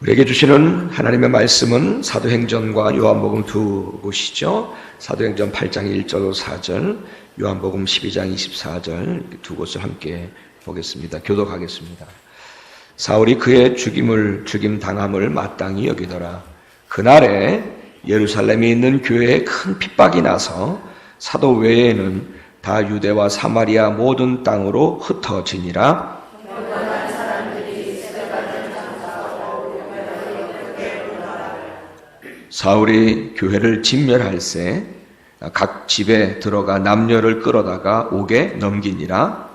우리에게 주시는 하나님의 말씀은 사도행전과 요한복음 두 곳이죠. 사도행전 8장 1절 4절, 요한복음 12장 24절 두 곳을 함께 보겠습니다. 교독하겠습니다. 사울이 그의 죽임 당함을 마땅히 여기더라. 그날에 예루살렘에 있는 교회에 큰 핍박이 나서 사도 외에는 다 유대와 사마리아 모든 땅으로 흩어지니라. 사울이 교회를 진멸할세 각 집에 들어가 남녀를 끌어다가 옥에 넘기니라.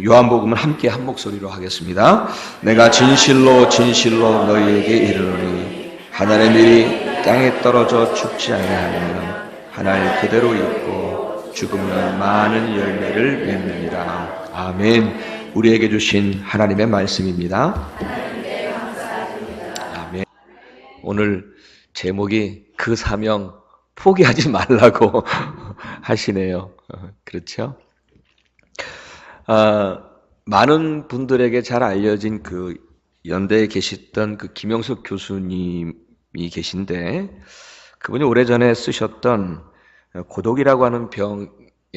요한복음을 함께 한 목소리로 하겠습니다. 내가 진실로 너희에게 이르노니 하늘의 밀이 땅에 떨어져 죽지 아니하면 하늘 그대로 있고 죽으면 많은 열매를 맺느니라. 아멘. 우리에게 주신 하나님의 말씀입니다. 아멘. 오늘 제목이 그 사명 포기하지 말라고 하시네요. 그렇죠? 많은 분들에게 잘 알려진 그 연대에 계셨던 그 김영석 교수님이 계신데, 그분이 오래전에 쓰셨던 고독이라고 하는 병의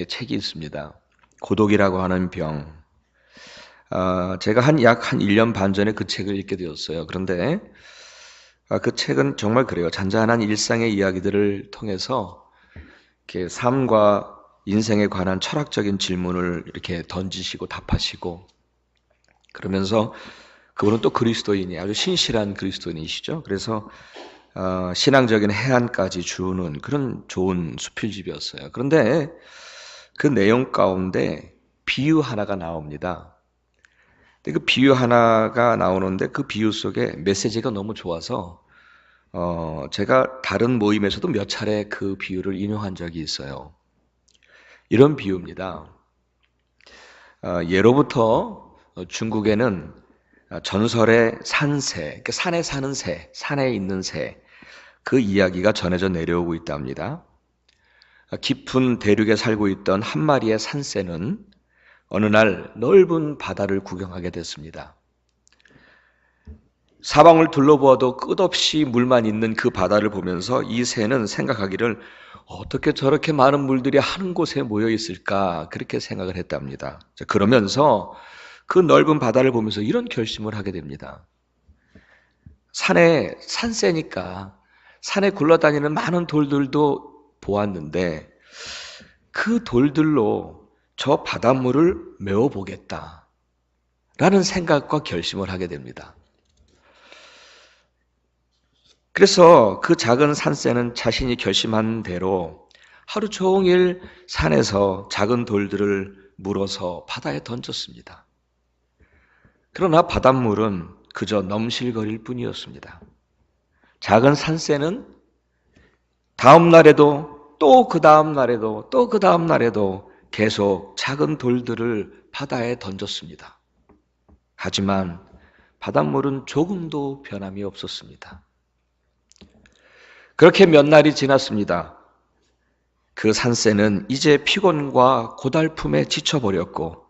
책이 있습니다. 고독이라고 하는 병. 제가 약 1년 반 전에 그 책을 읽게 되었어요. 그런데 그 책은 정말 그래요. 잔잔한 일상의 이야기들을 통해서 이렇게 삶과 인생에 관한 철학적인 질문을 이렇게 던지시고 답하시고, 그러면서 그분은 또 그리스도인이 아주 신실한 그리스도인이시죠. 그래서 신앙적인 해안까지 주는 그런 좋은 수필집이었어요. 그런데 그 내용 가운데 비유 하나가 나옵니다. 그 비유 하나가 나오는데 그 비유 속에 메시지가 너무 좋아서 제가 다른 모임에서도 몇 차례 그 비유를 인용한 적이 있어요. 이런 비유입니다. 예로부터 중국에는 전설의 산새, 산에 사는 새, 산에 있는 새, 그 이야기가 전해져 내려오고 있답니다. 깊은 대륙에 살고 있던 한 마리의 산새는 어느 날 넓은 바다를 구경하게 됐습니다. 사방을 둘러보아도 끝없이 물만 있는 그 바다를 보면서 이 새는 생각하기를 어떻게 저렇게 많은 물들이 한 곳에 모여 있을까, 그렇게 생각을 했답니다. 그러면서 그 넓은 바다를 보면서 이런 결심을 하게 됩니다. 산새니까 산에 굴러다니는 많은 돌들도 보았는데 그 돌들로 저 바닷물을 메워보겠다 라는 생각과 결심을 하게 됩니다. 그래서 그 작은 산새는 자신이 결심한 대로 하루 종일 산에서 작은 돌들을 물어서 바다에 던졌습니다. 그러나 바닷물은 그저 넘실거릴 뿐이었습니다. 작은 산새는 다음 날에도 또 그 다음 날에도 또 그 다음 날에도 계속 작은 돌들을 바다에 던졌습니다. 하지만 바닷물은 조금도 변함이 없었습니다. 그렇게 몇 날이 지났습니다. 그 산새는 이제 피곤과 고달픔에 지쳐버렸고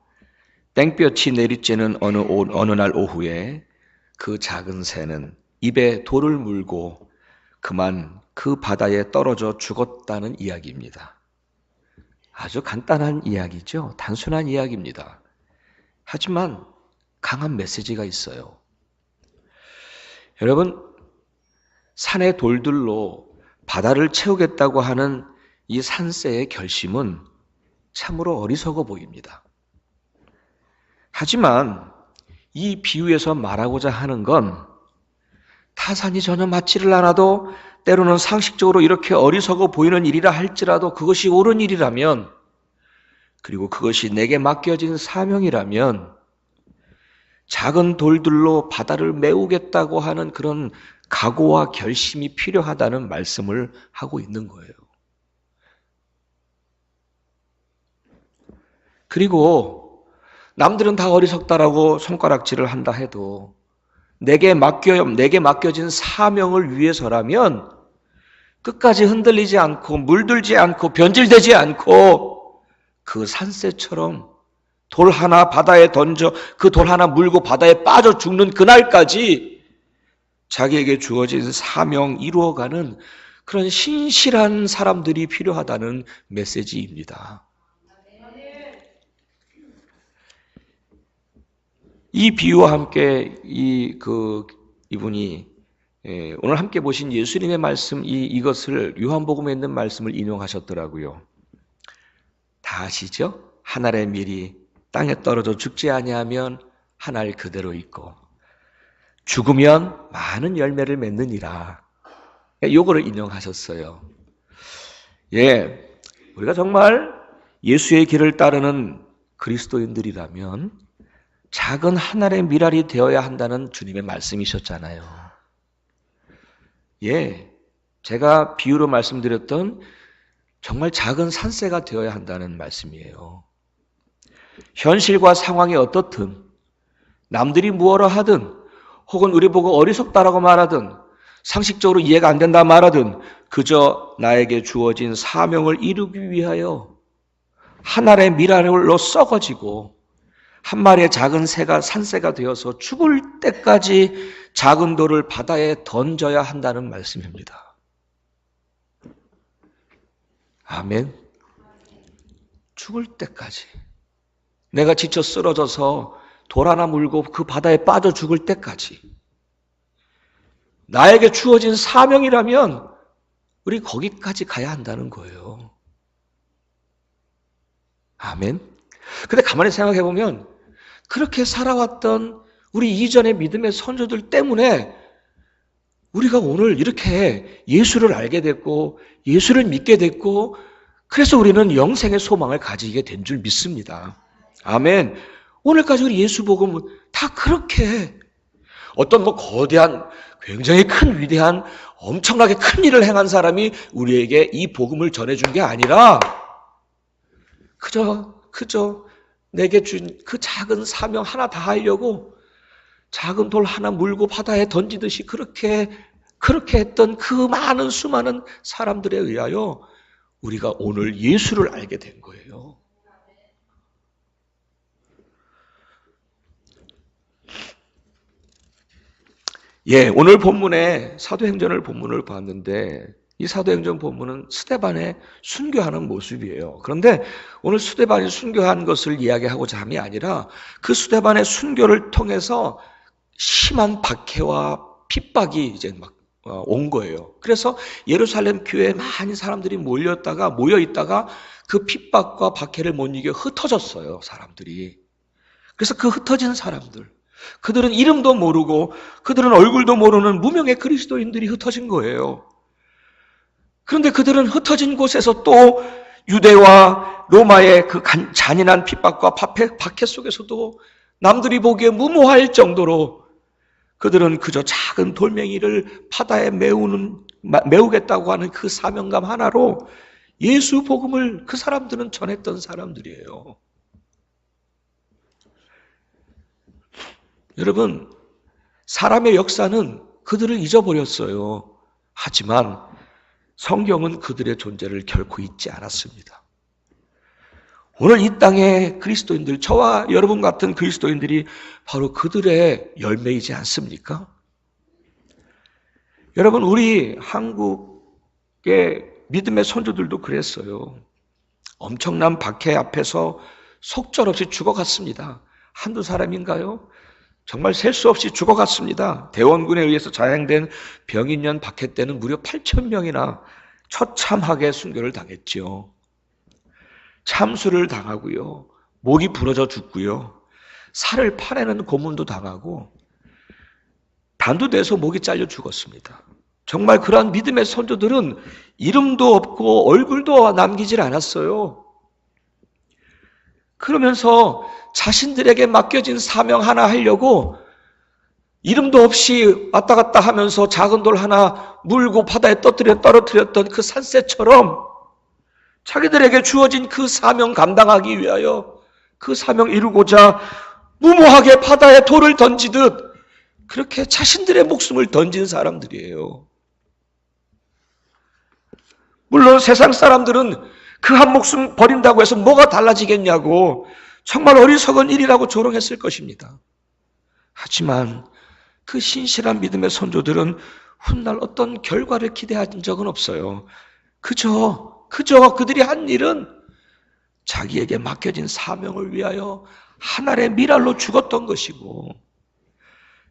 땡볕이 내리쬐는 어느 날 오후에 그 작은 새는 입에 돌을 물고 그만 그 바다에 떨어져 죽었다는 이야기입니다. 아주 간단한 이야기죠. 단순한 이야기입니다. 하지만 강한 메시지가 있어요. 여러분, 산의 돌들로 바다를 채우겠다고 하는 이 산새의 결심은 참으로 어리석어 보입니다. 하지만 이 비유에서 말하고자 하는 건 타산이 전혀 맞지를 않아도 때로는 상식적으로 이렇게 어리석어 보이는 일이라 할지라도 그것이 옳은 일이라면, 그리고 그것이 내게 맡겨진 사명이라면 작은 돌들로 바다를 메우겠다고 하는 그런 각오와 결심이 필요하다는 말씀을 하고 있는 거예요. 그리고 남들은 다 어리석다라고 손가락질을 한다 해도 내게 맡겨진 사명을 위해서라면 끝까지 흔들리지 않고 물들지 않고 변질되지 않고 그 산새처럼 돌 하나 바다에 던져 그 돌 하나 물고 바다에 빠져 죽는 그날까지 자기에게 주어진 사명 이루어가는 그런 신실한 사람들이 필요하다는 메시지입니다. 이 비유와 함께 이분이 오늘 함께 보신 예수님의 말씀 이것을 요한복음에 있는 말씀을 인용하셨더라고요. 다 아시죠? 한 알의 밀이 땅에 떨어져 죽지 아니하면 한 알 그대로 있고 죽으면 많은 열매를 맺느니라. 요거를 인용하셨어요. 예, 우리가 정말 예수의 길을 따르는 그리스도인들이라면 작은 한 알의 밀알이 되어야 한다는 주님의 말씀이셨잖아요. 예, 제가 비유로 말씀드렸던 정말 작은 산새가 되어야 한다는 말씀이에요. 현실과 상황이 어떻든 남들이 무엇라 하든 혹은 우리 보고 어리석다라고 말하든 상식적으로 이해가 안 된다 말하든 그저 나에게 주어진 사명을 이루기 위하여 한 알의 밀알로 썩어지고 한 마리의 작은 새가 산새가 되어서 죽을 때까지 작은 돌을 바다에 던져야 한다는 말씀입니다. 아멘. 죽을 때까지. 내가 지쳐 쓰러져서 돌 하나 물고 그 바다에 빠져 죽을 때까지. 나에게 주어진 사명이라면 우리 거기까지 가야 한다는 거예요. 아멘. 근데 가만히 생각해 보면 그렇게 살아왔던 우리 이전의 믿음의 선조들 때문에 우리가 오늘 이렇게 예수를 알게 됐고 예수를 믿게 됐고 그래서 우리는 영생의 소망을 가지게 된 줄 믿습니다. 아멘. 오늘까지 우리 예수 복음은 다 그렇게 어떤 거대한 굉장히 큰 위대한 엄청나게 큰 일을 행한 사람이 우리에게 이 복음을 전해준 게 아니라 그저 내게 준 그 작은 사명 하나 다 하려고 작은 돌 하나 물고 바다에 던지듯이 그렇게 했던 그 많은 수많은 사람들에 의하여 우리가 오늘 예수를 알게 된 거예요. 예, 오늘 본문에 사도행전을 본문을 봤는데 이 사도행전 본문은 스데반의 순교하는 모습이에요. 그런데 오늘 스데반이 순교한 것을 이야기하고자 함이 아니라 그 스데반의 순교를 통해서 심한 박해와 핍박이 이제 막 온 거예요. 그래서 예루살렘 교회에 많은 사람들이 모여 있다가 그 핍박과 박해를 못 이겨 흩어졌어요, 사람들이. 그래서 그 흩어진 사람들, 그들은 이름도 모르고 그들은 얼굴도 모르는 무명의 그리스도인들이 흩어진 거예요. 그런데 그들은 흩어진 곳에서 또 유대와 로마의 그 잔인한 핍박과 박해 속에서도 남들이 보기에 무모할 정도로 그들은 그저 작은 돌멩이를 바다에 메우겠다고 하는 그 사명감 하나로 예수 복음을 그 사람들은 전했던 사람들이에요. 여러분, 사람의 역사는 그들을 잊어버렸어요. 하지만 성경은 그들의 존재를 결코 잊지 않았습니다. 오늘 이 땅의 그리스도인들, 저와 여러분 같은 그리스도인들이 바로 그들의 열매이지 않습니까? 여러분, 우리 한국의 믿음의 선조들도 그랬어요. 엄청난 박해 앞에서 속절없이 죽어갔습니다. 한두 사람인가요? 정말 셀 수 없이 죽어갔습니다. 대원군에 의해서 자행된 병인년 박해 때는 무려 8,000명이나 처참하게 순교를 당했죠. 참수를 당하고요. 목이 부러져 죽고요. 살을 파내는 고문도 당하고 단두대에서 목이 잘려 죽었습니다. 정말 그러한 믿음의 선조들은 이름도 없고 얼굴도 남기질 않았어요. 그러면서 자신들에게 맡겨진 사명 하나 하려고 이름도 없이 왔다 갔다 하면서 작은 돌 하나 물고 바다에 떨어뜨렸던 그 산새처럼 자기들에게 주어진 그 사명 감당하기 위하여 그 사명 이루고자 무모하게 바다에 돌을 던지듯 그렇게 자신들의 목숨을 던진 사람들이에요. 물론 세상 사람들은 그 한 목숨 버린다고 해서 뭐가 달라지겠냐고 정말 어리석은 일이라고 조롱했을 것입니다. 하지만 그 신실한 믿음의 선조들은 훗날 어떤 결과를 기대한 적은 없어요. 그저 그들이 한 일은 자기에게 맡겨진 사명을 위하여 하늘의 미랄로 죽었던 것이고,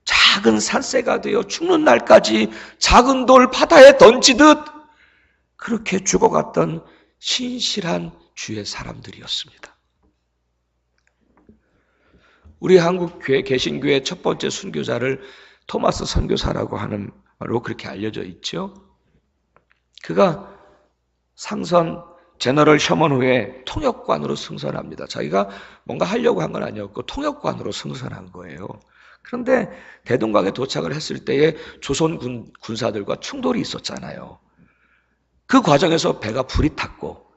작은 산새가 되어 죽는 날까지 작은 돌 바다에 던지듯 그렇게 죽어갔던 신실한 주의 사람들이었습니다. 우리 한국 개신교의 첫 번째 순교자를 토마스 선교사라고 하는 말로 그렇게 알려져 있죠. 그가 상선 제너럴 셔먼 후에 통역관으로 승선합니다. 자기가 뭔가 하려고 한 건 아니었고 통역관으로 승선한 거예요. 그런데 대동강에 도착을 했을 때에 조선 군사들과 충돌이 있었잖아요. 그 과정에서 배가 불이 탔고,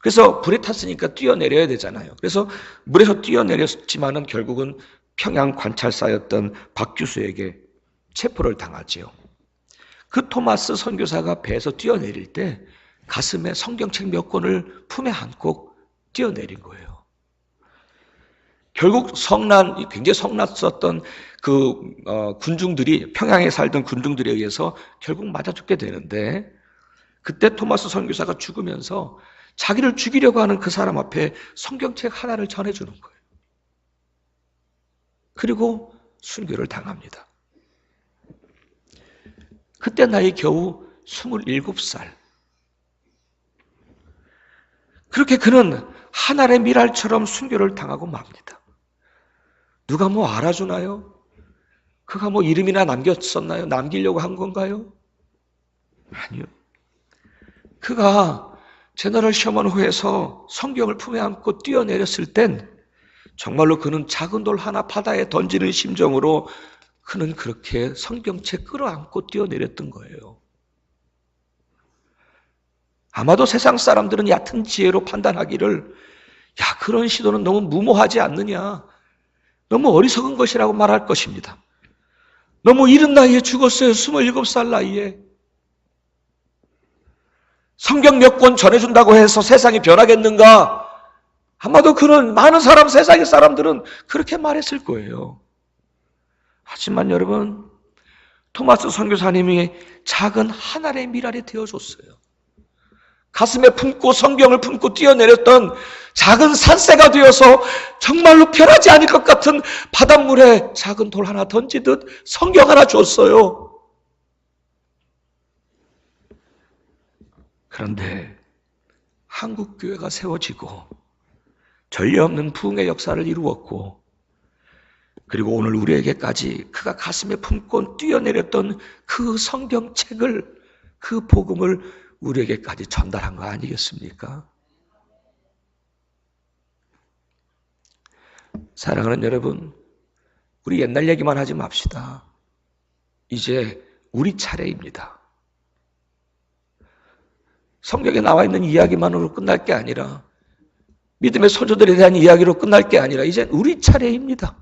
그래서 불이 탔으니까 뛰어내려야 되잖아요. 그래서 물에서 뛰어내렸지만은 결국은 평양 관찰사였던 박규수에게 체포를 당하지요. 그 토마스 선교사가 배에서 뛰어내릴 때 가슴에 성경책 몇 권을 품에 안고 뛰어내린 거예요. 결국 굉장히 성났었던 그 군중들이, 평양에 살던 군중들에 의해서 결국 맞아 죽게 되는데, 그때 토마스 선교사가 죽으면서 자기를 죽이려고 하는 그 사람 앞에 성경책 하나를 전해주는 거예요. 그리고 순교를 당합니다. 그때 나이 겨우 27살. 그렇게 그는 하늘의 미랄처럼 순교를 당하고 맙니다. 누가 뭐 알아주나요? 그가 뭐 이름이나 남겼었나요? 남기려고 한 건가요? 아니요. 그가 제너럴 셔먼 호에서 성경을 품에 안고 뛰어내렸을 땐 정말로 그는 작은 돌 하나 바다에 던지는 심정으로 그는 그렇게 성경책 끌어안고 뛰어내렸던 거예요. 아마도 세상 사람들은 얕은 지혜로 판단하기를, 야, 그런 시도는 너무 무모하지 않느냐, 너무 어리석은 것이라고 말할 것입니다. 너무 이른 나이에 죽었어요. 27살 나이에. 성경 몇 권 전해준다고 해서 세상이 변하겠는가? 아마도 그런 많은 세상의 사람들은 그렇게 말했을 거예요. 하지만 여러분, 토마스 선교사님이 작은 하늘의 미랄이 되어줬어요. 가슴에 품고 성경을 품고 뛰어내렸던 작은 산새가 되어서 정말로 변하지 않을 것 같은 바닷물에 작은 돌 하나 던지듯 성경 하나 줬어요. 그런데 한국교회가 세워지고 전례 없는 부흥의 역사를 이루었고, 그리고 오늘 우리에게까지 그가 가슴에 품고 뛰어내렸던 그 성경책을, 그 복음을 우리에게까지 전달한 거 아니겠습니까? 사랑하는 여러분, 우리 옛날 얘기만 하지 맙시다. 이제 우리 차례입니다. 성경에 나와 있는 이야기만으로 끝날 게 아니라, 믿음의 선조들에 대한 이야기로 끝날 게 아니라 이제 우리 차례입니다.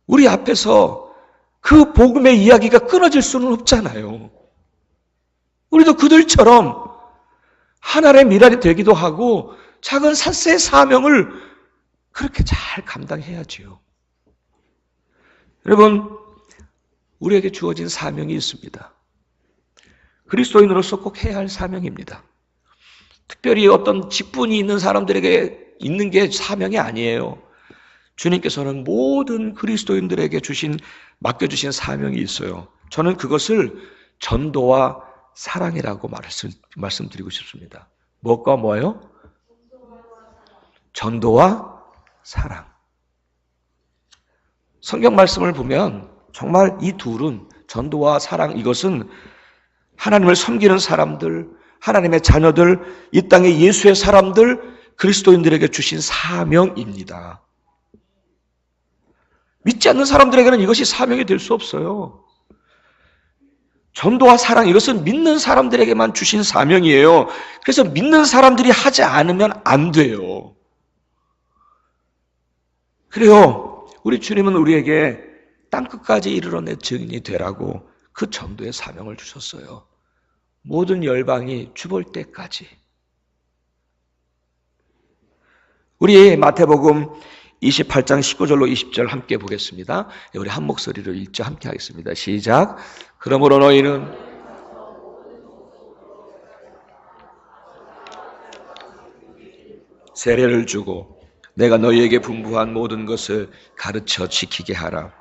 우리 앞에서 그 복음의 이야기가 끊어질 수는 없잖아요. 우리도 그들처럼 하늘의 미랄이 되기도 하고 작은 산새의 사명을 그렇게 잘 감당해야지요. 여러분, 우리에게 주어진 사명이 있습니다. 그리스도인으로서 꼭 해야 할 사명입니다. 특별히 어떤 직분이 있는 사람들에게 있는 게 사명이 아니에요. 주님께서는 모든 그리스도인들에게 맡겨주신 사명이 있어요. 저는 그것을 전도와 사랑이라고 말씀드리고 싶습니다. 무엇과 뭐예요? 전도와 사랑. 성경 말씀을 보면 정말 이 둘은, 전도와 사랑, 이것은 하나님을 섬기는 사람들, 하나님의 자녀들, 이 땅의 예수의 사람들, 그리스도인들에게 주신 사명입니다. 믿지 않는 사람들에게는 이것이 사명이 될 수 없어요. 전도와 사랑, 이것은 믿는 사람들에게만 주신 사명이에요. 그래서 믿는 사람들이 하지 않으면 안 돼요. 그래요. 우리 주님은 우리에게 땅끝까지 이르러내 증인이 되라고 그 전도의 사명을 주셨어요. 모든 열방이 주볼 때까지. 우리 마태복음 28장 19절로 20절 함께 보겠습니다. 우리 한 목소리로 읽죠. 함께 하겠습니다. 시작. 그러므로 너희는 세례를 주고 내가 너희에게 분부한 모든 것을 가르쳐 지키게 하라.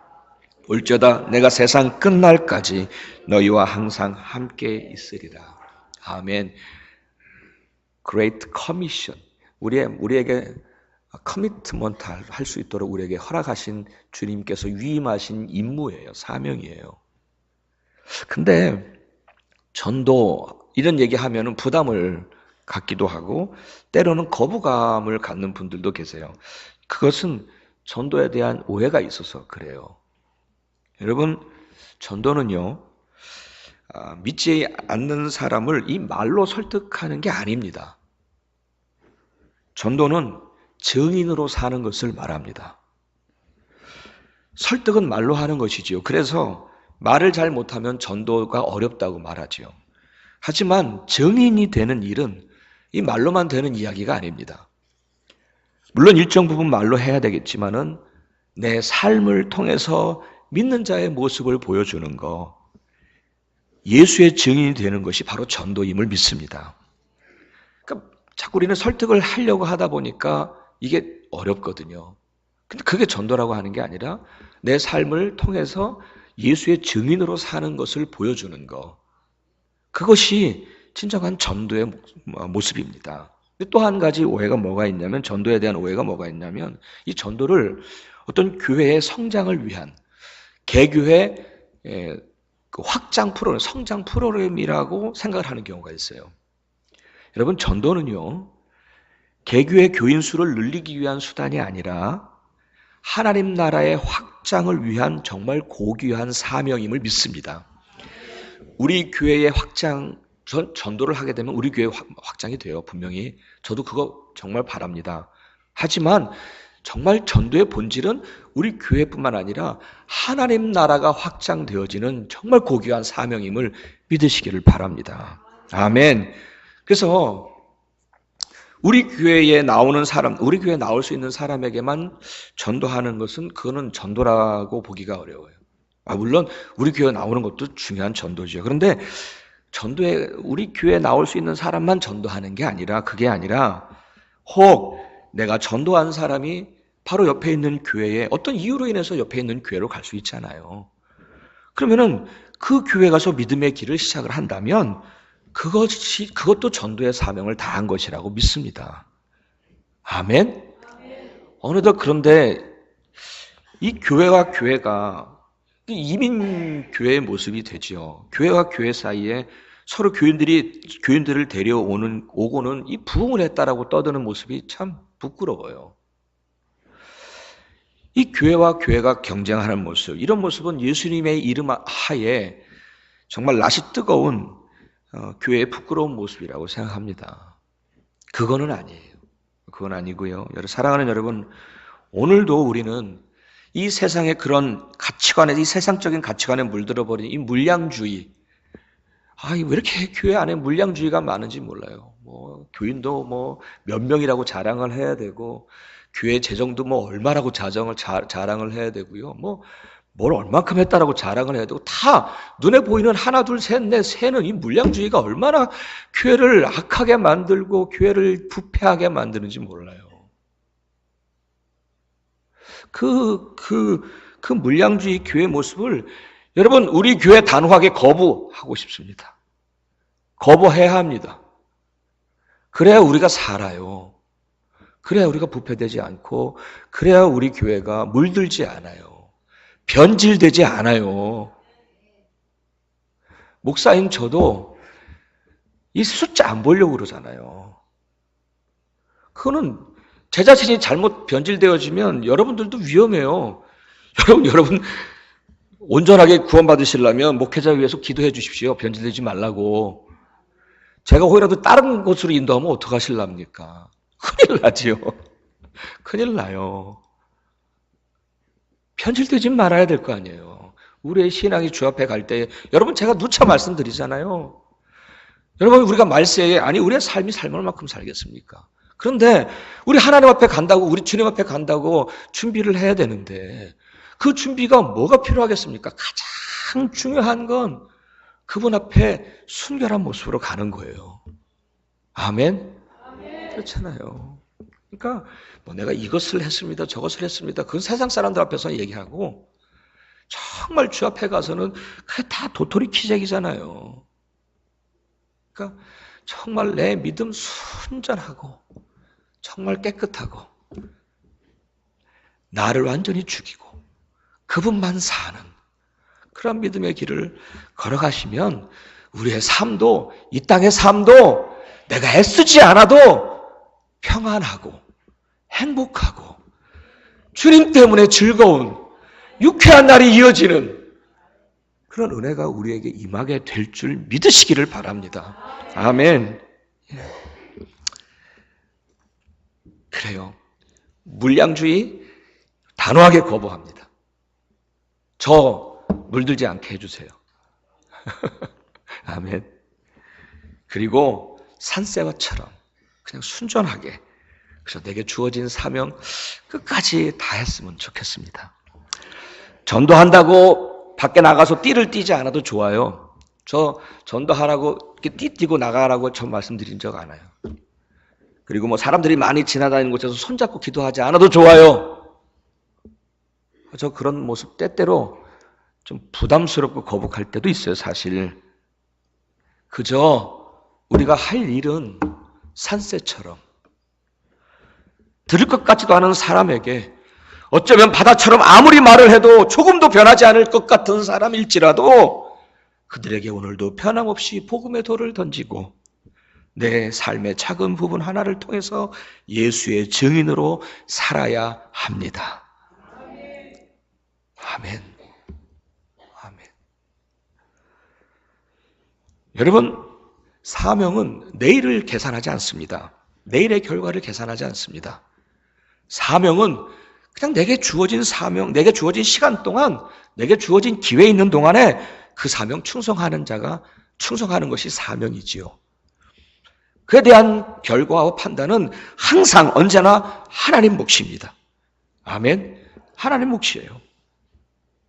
올저다 내가 세상 끝날까지 너희와 항상 함께 있으리라. 아멘. Great Commission. 우리에게 커미트먼트 할 수 있도록 우리에게 허락하신 주님께서 위임하신 임무예요. 사명이에요. 근데 전도 이런 얘기하면 부담을 갖기도 하고 때로는 거부감을 갖는 분들도 계세요. 그것은 전도에 대한 오해가 있어서 그래요. 여러분, 전도는요, 믿지 않는 사람을 이 말로 설득하는 게 아닙니다. 전도는 증인으로 사는 것을 말합니다. 설득은 말로 하는 것이지요. 그래서 말을 잘 못하면 전도가 어렵다고 말하지요. 하지만 증인이 되는 일은 이 말로만 되는 이야기가 아닙니다. 물론 일정 부분 말로 해야 되겠지만은 내 삶을 통해서 믿는 자의 모습을 보여주는 거, 예수의 증인이 되는 것이 바로 전도임을 믿습니다. 그러니까 자꾸 우리는 설득을 하려고 하다 보니까 이게 어렵거든요. 근데 그게 전도라고 하는 게 아니라 내 삶을 통해서 예수의 증인으로 사는 것을 보여주는 거, 그것이 진정한 전도의 모습입니다. 또 한 가지 오해가 뭐가 있냐면, 전도에 대한 오해가 뭐가 있냐면, 이 전도를 어떤 교회의 성장을 위한 개교회 확장 프로그램, 성장 프로그램이라고 생각을 하는 경우가 있어요. 여러분, 전도는요, 개교회 교인 수를 늘리기 위한 수단이 아니라 하나님 나라의 확장을 위한 정말 고귀한 사명임을 믿습니다. 우리 교회의 확장, 전도를 하게 되면 우리 교회 확장이 돼요. 분명히. 저도 그거 정말 바랍니다. 하지만 정말 전도의 본질은 우리 교회뿐만 아니라 하나님 나라가 확장되어지는 정말 고귀한 사명임을 믿으시기를 바랍니다. 아멘. 그래서 우리 교회에 나오는 사람, 우리 교회에 나올 수 있는 사람에게만 전도하는 것은 그거는 전도라고 보기가 어려워요. 물론 우리 교회에 나오는 것도 중요한 전도죠. 그런데 전도에 우리 교회에 나올 수 있는 사람만 전도하는 게 아니라, 그게 아니라 혹 내가 전도한 사람이 바로 옆에 있는 교회에 어떤 이유로 인해서 옆에 있는 교회로 갈 수 있잖아요. 그러면은 그 교회 가서 믿음의 길을 시작을 한다면 그것도 전도의 사명을 다한 것이라고 믿습니다. 아멘? 어느덧 그런데 이 교회와 교회가 이민교회의 모습이 되지요. 교회와 교회 사이에 서로 교인들을 오고는 이 부흥을 했다라고 떠드는 모습이 참 부끄러워요. 이 교회와 교회가 경쟁하는 모습, 이런 모습은 예수님의 이름 하에 정말 낯이 뜨거운 교회의 부끄러운 모습이라고 생각합니다. 그거는 아니에요. 그건 아니고요. 사랑하는 여러분, 오늘도 우리는 이 세상의 그런 가치관에, 이 세상적인 가치관에 물들어버린 이 물량주의, 왜 이렇게 교회 안에 물량주의가 많은지 몰라요. 교인도 몇 명이라고 자랑을 해야 되고, 교회 재정도 얼마라고 자랑을 해야 되고요. 뭘 얼만큼 했다라고 자랑을 해야 되고, 다 눈에 보이는 하나, 둘, 셋, 넷, 세는 이 물량주의가 얼마나 교회를 악하게 만들고 교회를 부패하게 만드는지 몰라요. 그 물량주의 교회 모습을 여러분, 우리 교회 단호하게 거부하고 싶습니다. 거부해야 합니다. 그래야 우리가 살아요. 그래야 우리가 부패되지 않고, 그래야 우리 교회가 물들지 않아요. 변질되지 않아요. 목사인 저도 이 숫자 안 보려고 그러잖아요. 그거는 제 자신이 잘못 변질되어지면 여러분들도 위험해요. 여러분 온전하게 구원받으시려면 목회자 위해서 기도해 주십시오. 변질되지 말라고. 제가 혹이라도 다른 곳으로 인도하면 어떡하실랍니까? 큰일 나지요. 큰일 나요. 변질되지 말아야 될 거 아니에요. 우리의 신앙이 주 앞에 갈 때, 여러분 제가 누차 말씀드리잖아요. 여러분 우리가 말세에, 우리의 삶이 살만한 만큼 살겠습니까? 그런데 우리 하나님 앞에 간다고, 우리 주님 앞에 간다고 준비를 해야 되는데 그 준비가 뭐가 필요하겠습니까? 가장 중요한 건 그분 앞에 순결한 모습으로 가는 거예요. 아멘? 그렇잖아요. 그러니까 뭐 내가 이것을 했습니다, 저것을 했습니다. 그건 세상 사람들 앞에서 얘기하고 정말 주 앞에 가서는 그게 다 도토리 키재기잖아요. 그러니까 정말 내 믿음 순전하고 정말 깨끗하고 나를 완전히 죽이고 그분만 사는 그런 믿음의 길을 걸어가시면 우리의 삶도, 이 땅의 삶도 내가 애쓰지 않아도 평안하고 행복하고 주님 때문에 즐거운 유쾌한 날이 이어지는 그런 은혜가 우리에게 임하게 될 줄 믿으시기를 바랍니다. 아멘. 그래요. 물량주의 단호하게 거부합니다. 저 물들지 않게 해주세요. 아멘. 그리고 산새와처럼 그냥 순전하게, 그래서 내게 주어진 사명 끝까지 다 했으면 좋겠습니다. 전도한다고 밖에 나가서 띠를 띠지 않아도 좋아요. 저 전도하라고 이렇게 띠 띠고 나가라고 전 말씀드린 적 않아요. 그리고 뭐 사람들이 많이 지나다니는 곳에서 손잡고 기도하지 않아도 좋아요. 저 그런 모습 때때로 좀 부담스럽고 거북할 때도 있어요, 사실. 그저 우리가 할 일은 산새처럼 들을 것 같지도 않은 사람에게, 어쩌면 바다처럼 아무리 말을 해도 조금도 변하지 않을 것 같은 사람일지라도 그들에게 오늘도 변함없이 복음의 돌을 던지고 내 삶의 작은 부분 하나를 통해서 예수의 증인으로 살아야 합니다. 아멘. 아멘. 여러분, 사명은 내일을 계산하지 않습니다. 내일의 결과를 계산하지 않습니다. 사명은 그냥 내게 주어진 사명, 내게 주어진 시간 동안, 내게 주어진 기회 있는 동안에 그 사명 충성하는 자가 충성하는 것이 사명이지요. 그에 대한 결과와 판단은 항상 언제나 하나님 몫입니다. 아멘. 하나님 몫이에요.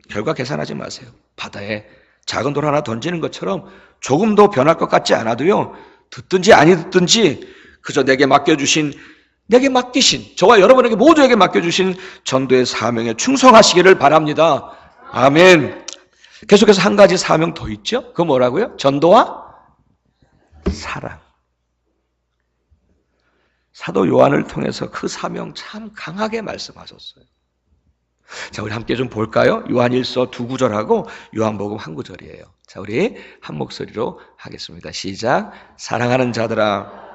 결과 계산하지 마세요. 바다에 작은 돌 하나 던지는 것처럼 조금도 변할 것 같지 않아도요, 듣든지 아니 듣든지 그저 내게 맡기신, 저와 여러분에게 모두에게 맡겨주신 전도의 사명에 충성하시기를 바랍니다. 아멘. 계속해서 한 가지 사명 더 있죠? 그거 뭐라고요? 전도와 사랑. 사도 요한을 통해서 그 사명 참 강하게 말씀하셨어요. 자, 우리 함께 좀 볼까요? 요한일서 2구절하고 요한복음 1구절이에요. 자, 우리 한 목소리로 하겠습니다. 시작. 사랑하는 자들아,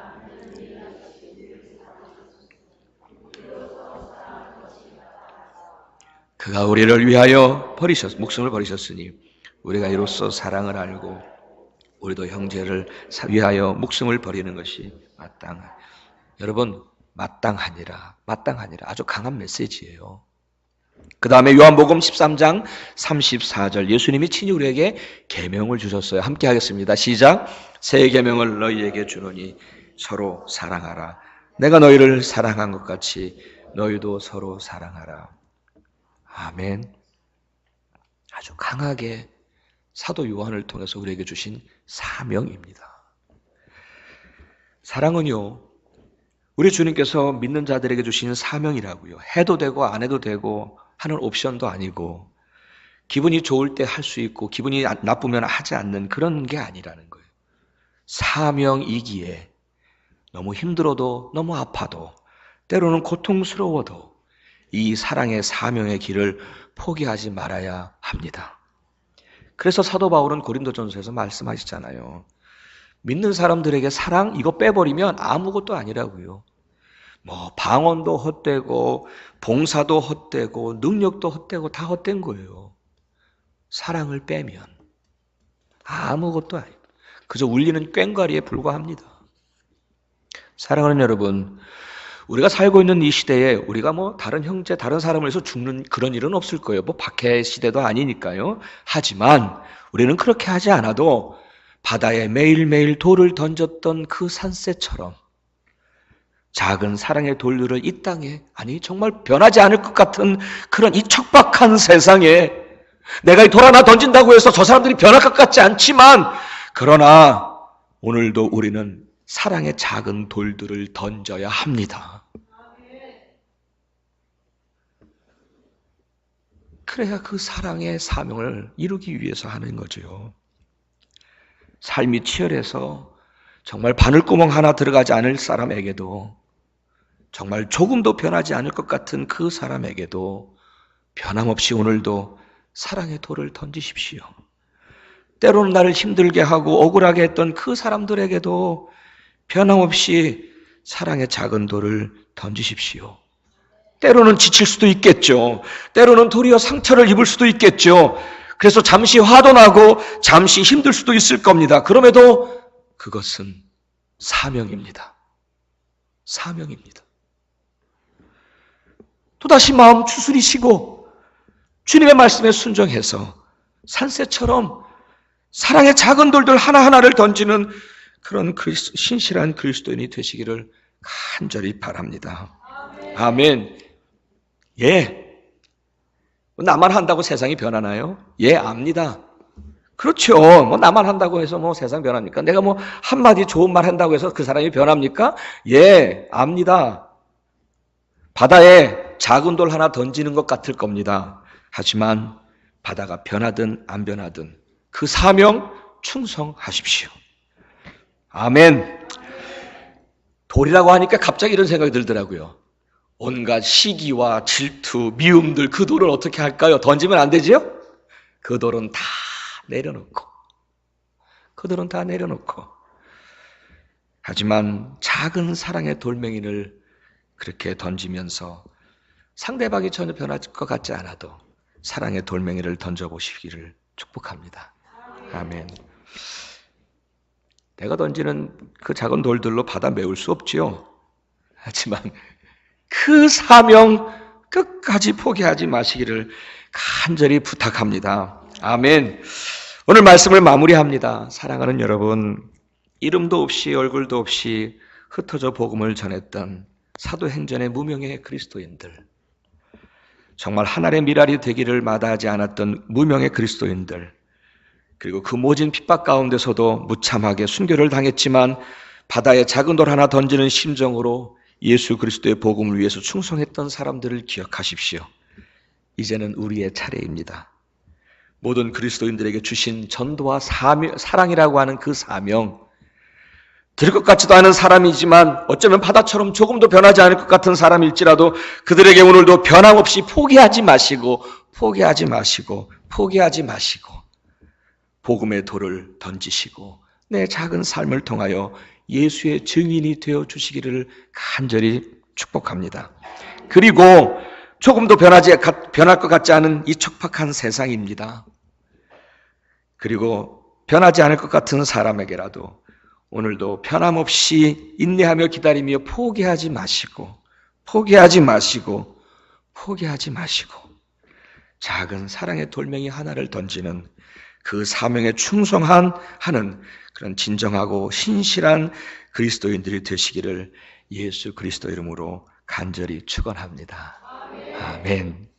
그가 우리를 위하여 목숨을 버리셨으니 우리가 이로써 사랑을 알고 우리도 형제를 위하여 목숨을 버리는 것이 마땅하니라. 여러분, 마땅하니라 아주 강한 메시지예요. 그 다음에 요한복음 13장 34절, 예수님이 친히 우리에게 계명을 주셨어요. 함께 하겠습니다. 시작. 새 계명을 너희에게 주노니 서로 사랑하라. 내가 너희를 사랑한 것 같이 너희도 서로 사랑하라. 아멘. 아주 강하게 사도 요한을 통해서 우리에게 주신 사명입니다. 사랑은요, 우리 주님께서 믿는 자들에게 주신 사명이라고요. 해도 되고 안 해도 되고 하는 옵션도 아니고, 기분이 좋을 때 할 수 있고 기분이 나쁘면 하지 않는 그런 게 아니라는 거예요. 사명이기에 너무 힘들어도, 너무 아파도, 때로는 고통스러워도 이 사랑의 사명의 길을 포기하지 말아야 합니다. 그래서 사도 바울은 고린도전서에서 말씀하시잖아요. 믿는 사람들에게 사랑 이거 빼버리면 아무것도 아니라고요. 뭐 방언도 헛되고 봉사도 헛되고 능력도 헛되고 다 헛된 거예요. 사랑을 빼면 아무것도 아니에요. 그저 울리는 꽹과리에 불과합니다. 사랑하는 여러분, 우리가 살고 있는 이 시대에 우리가 뭐 다른 형제, 다른 사람을 위해서 죽는 그런 일은 없을 거예요. 뭐 박해 시대도 아니니까요. 하지만 우리는 그렇게 하지 않아도 바다에 매일매일 돌을 던졌던 그 산새처럼 작은 사랑의 돌들을 이 땅에, 아니 정말 변하지 않을 것 같은 그런 이 척박한 세상에 내가 이 돌 하나 던진다고 해서 저 사람들이 변할 것 같지 않지만, 그러나 오늘도 우리는 사랑의 작은 돌들을 던져야 합니다. 그래야 그 사랑의 사명을 이루기 위해서 하는 거죠. 삶이 치열해서 정말 바늘구멍 하나 들어가지 않을 사람에게도, 정말 조금도 변하지 않을 것 같은 그 사람에게도 변함없이 오늘도 사랑의 돌을 던지십시오. 때로는 나를 힘들게 하고 억울하게 했던 그 사람들에게도 변함없이 사랑의 작은 돌을 던지십시오. 때로는 지칠 수도 있겠죠. 때로는 도리어 상처를 입을 수도 있겠죠. 그래서 잠시 화도 나고 잠시 힘들 수도 있을 겁니다. 그럼에도 그것은 사명입니다. 사명입니다. 또다시 마음 추스리시고 주님의 말씀에 순종해서 산새처럼 사랑의 작은 돌들 하나하나를 던지는 그런 신실한 그리스도인이 되시기를 간절히 바랍니다. 아멘. 예. 나만 한다고 세상이 변하나요? 예, 압니다. 그렇죠. 나만 한다고 해서 세상 변합니까? 내가 한마디 좋은 말 한다고 해서 그 사람이 변합니까? 예, 압니다. 바다에 작은 돌 하나 던지는 것 같을 겁니다. 하지만 바다가 변하든 안 변하든 그 사명 충성하십시오. 아멘. 돌이라고 하니까 갑자기 이런 생각이 들더라고요. 온갖 시기와 질투, 미움들, 그 돌을 어떻게 할까요? 던지면 안 되지요? 그 돌은 다 내려놓고, 그들은 다 내려놓고. 하지만 작은 사랑의 돌멩이를 그렇게 던지면서 상대방이 전혀 변할 것 같지 않아도 사랑의 돌멩이를 던져보시기를 축복합니다. 아멘. 내가 던지는 그 작은 돌들로 바다 메울 수 없지요. 하지만 그 사명 끝까지 포기하지 마시기를 간절히 부탁합니다. 아멘. 오늘 말씀을 마무리합니다. 사랑하는 여러분, 이름도 없이 얼굴도 없이 흩어져 복음을 전했던 사도행전의 무명의 그리스도인들, 정말 하늘의 미랄이 되기를 마다하지 않았던 무명의 그리스도인들, 그리고 그 모진 핍박 가운데서도 무참하게 순교를 당했지만 바다에 작은 돌 하나 던지는 심정으로 예수 그리스도의 복음을 위해서 충성했던 사람들을 기억하십시오. 이제는 우리의 차례입니다. 모든 그리스도인들에게 주신 전도와 사랑이라고 하는 그 사명, 들을 것 같지도 않은 사람이지만 어쩌면 바다처럼 조금도 변하지 않을 것 같은 사람일지라도 그들에게 오늘도 변함없이 포기하지 마시고 복음의 돌을 던지시고 내 작은 삶을 통하여 예수의 증인이 되어 주시기를 간절히 축복합니다. 그리고 조금도 변할 것 같지 않은 이 척박한 세상입니다. 그리고 변하지 않을 것 같은 사람에게라도 오늘도 변함없이 인내하며 기다리며 포기하지 마시고 작은 사랑의 돌멩이 하나를 던지는 그 사명에 충성하는 그런 진정하고 신실한 그리스도인들이 되시기를 예수 그리스도 이름으로 간절히 축원합니다. 아멘.